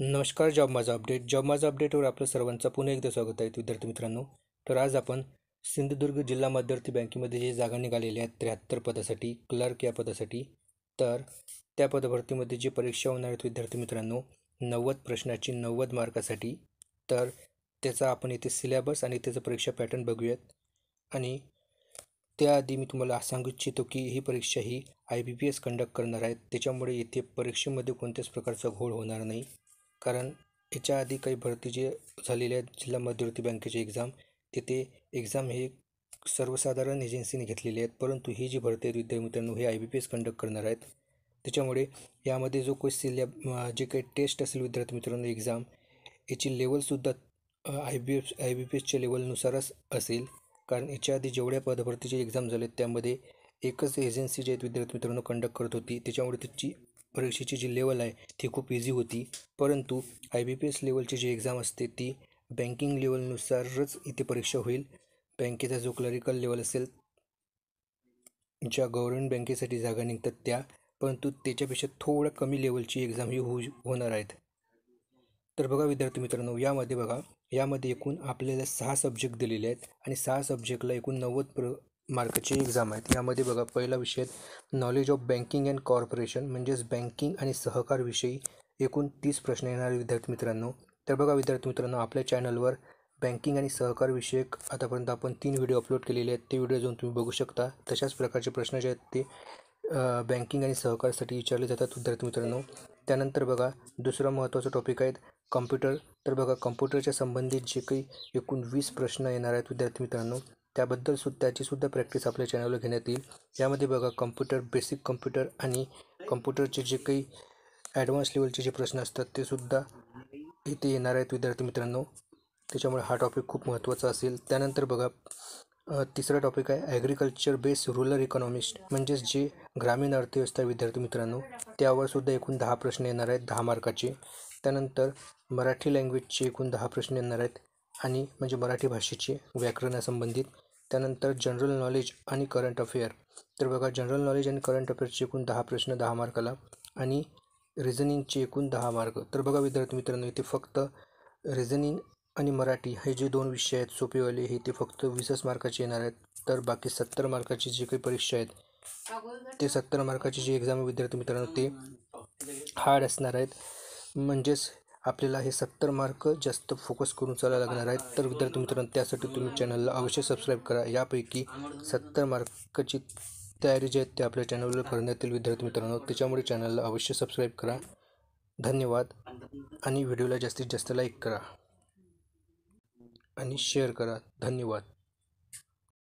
नमस्कार. जॉब माझा अपडेटवर आपलं सर्वांचं पुन्हा एकदा स्वागत आहे विद्यार्थी मित्रांनो. तर आज आपण सिंधुदुर्ग जिल्हा मध्यवर्ती बँकेमध्ये जे जागा निघालेल्या आहेत 73 पदासाठी, क्लर्क या पदासाठी, तर त्या पदभरतीमध्ये जी परीक्षा होणार आहेत विद्यार्थी मित्रांनो, 90 प्रश्नाची 90 मार्कासाठी. तर त्याचा आपण इथे सिलेबस आणि त्याचं परीक्षा पॅटर्न बघूयात. आणि त्याआधी मी तुम्हाला सांगू इच्छितो की ही परीक्षा ही IBPS कंडक्ट करणार आहेत. त्याच्यामुळे इथे परीक्षेमध्ये कोणत्याच प्रकारचा घोळ होणार नाही. कारण याच्या आधी काही भरती जे झालेले आहेत जिल्हा मध्यवर्ती बँकेचे एक्झाम, तिथे एक्झाम हे सर्वसाधारण एजन्सीने घेतलेली आहेत, परंतु ही जी भरती आहेत विद्यार्थी मित्रांनो हे IBPS कंडक्ट करणार आहेत. त्याच्यामुळे यामध्ये जो काही जे काही टेस्ट असेल विद्यार्थी मित्रांनो एक्झाम, याची लेवलसुद्धा IBPSच्या लेवलनुसारच असेल. कारण याच्या आधी जेवढ्या पदभरतीचे एक्झाम झाले त्यामध्ये एकच एजन्सी जे आहेत विद्यार्थी मित्रांनो कंडक्ट करत होती, त्याच्यामुळे त्याची परीक्षेची जी लेवल आहे ती खूप इझी होती. परंतु IBPS लेवलची जी एक्झाम असते ती बँकिंग लेवलनुसारच इथे परीक्षा होईल. बँकेचा जो क्लरिकल लेवल असेल, ज्या गव्हर्नमेंट बँकेसाठी जागा निघतात त्या, परंतु त्याच्यापेक्षा थोडं कमी लेवलची एक्झाम ही होणार आहेत. तर बघा विद्यार्थी मित्रांनो, यामध्ये एकूण आपल्याला 6 सब्जेक्ट दिलेले आहेत आणि 6 सब्जेक्टला एकूण 90 मार्काची एक्झाम आहेत. यामध्ये बघा पहिला विषय knowledge of banking and corporation, म्हणजेच बँकिंग आणि सहकार विषयी एकूण 30 प्रश्न येणार विद्यार्थी मित्रांनो. तर बघा विद्यार्थी मित्रांनो, आपल्या चॅनलवर बँकिंग आणि सहकार विषयक आतापर्यंत आपण 3 व्हिडिओ अपलोड केलेले आहेत. ते व्हिडिओ जाऊन तुम्ही बघू शकता. तशाच प्रकारचे प्रश्न जे आहेत ते बँकिंग आणि सहकारसाठी विचारले जातात विद्यार्थी मित्रांनो. त्यानंतर बघा दुसरा महत्त्वाचा टॉपिक आहे कम्प्युटर. तर बघा कम्प्युटरच्या संबंधित जे काही एकूण 20 प्रश्न येणार आहेत विद्यार्थी मित्रांनो, त्याचीसुद्धा प्रॅक्टिस आपल्या चॅनलवर घेण्यात येईल. यामध्ये बघा कम्प्युटर, बेसिक कम्प्युटर आणि कम्प्युटरचे जे काही ॲडव्हान्स लेवलचे जे प्रश्न असतात ते सुद्धा इथे येणार आहेत विद्यार्थी मित्रांनो. त्याच्यामुळे हा टॉपिक खूप महत्त्वाचा असेल. त्यानंतर बघा तिसरा टॉपिक आहे ॲग्रिकल्चर बेस्ड रूरल इकॉनॉमिस्ट, म्हणजेच जे ग्रामीण अर्थव्यवस्था विद्यार्थी मित्रांनो, त्यावर सुद्धा एकूण 10 प्रश्न येणार आहेत 10 मार्काचे. त्यानंतर मराठी लँग्वेजचे एकूण 10 प्रश्न येणार आहेत, आणि म्हणजे मराठी भाषेचे व्याकरणासंबंधित. त्यानंतर जनरल नॉलेज आणि करंट अफेअर. तर बघा जनरल नॉलेज आणि करंट अफेअर्सचे एकूण 10 प्रश्न 10 मार्काला, आणि रिझनिंगचे एकूण 10 मार्क. तर बघा विद्यार्थी मित्रांनो, इथे फक्त रिझनिंग आणि मराठी हे जे 2 विषय आहेत सोपेवाले, हे ते फक्त 20 मार्काचे येणार आहेत. तर बाकी 70 मार्काची जी काही परीक्षा आहेत ते 70 मार्काची जी एक्झाम विद्यार्थी मित्रांनो ते हार्ड असणार आहेत. म्हणजेच आपल्याला हे 70 मार्क जास्त फोकस करून चालायला लागणार आहेत. तर विद्यार्थी मित्रांनो, त्यासाठी तुम्ही चॅनलला अवश्य सबस्क्राईब करा. यापैकी 70 मार्काची तयारी जी आहे ते आपल्या चॅनलवर करण्यात येईल विद्यार्थी मित्रांनो. त्याच्यामुळे चॅनलला अवश्य सबस्क्राईब करा. धन्यवाद. आणि व्हिडिओला जास्तीत जास्त लाईक करा आणि शेअर करा. धन्यवाद.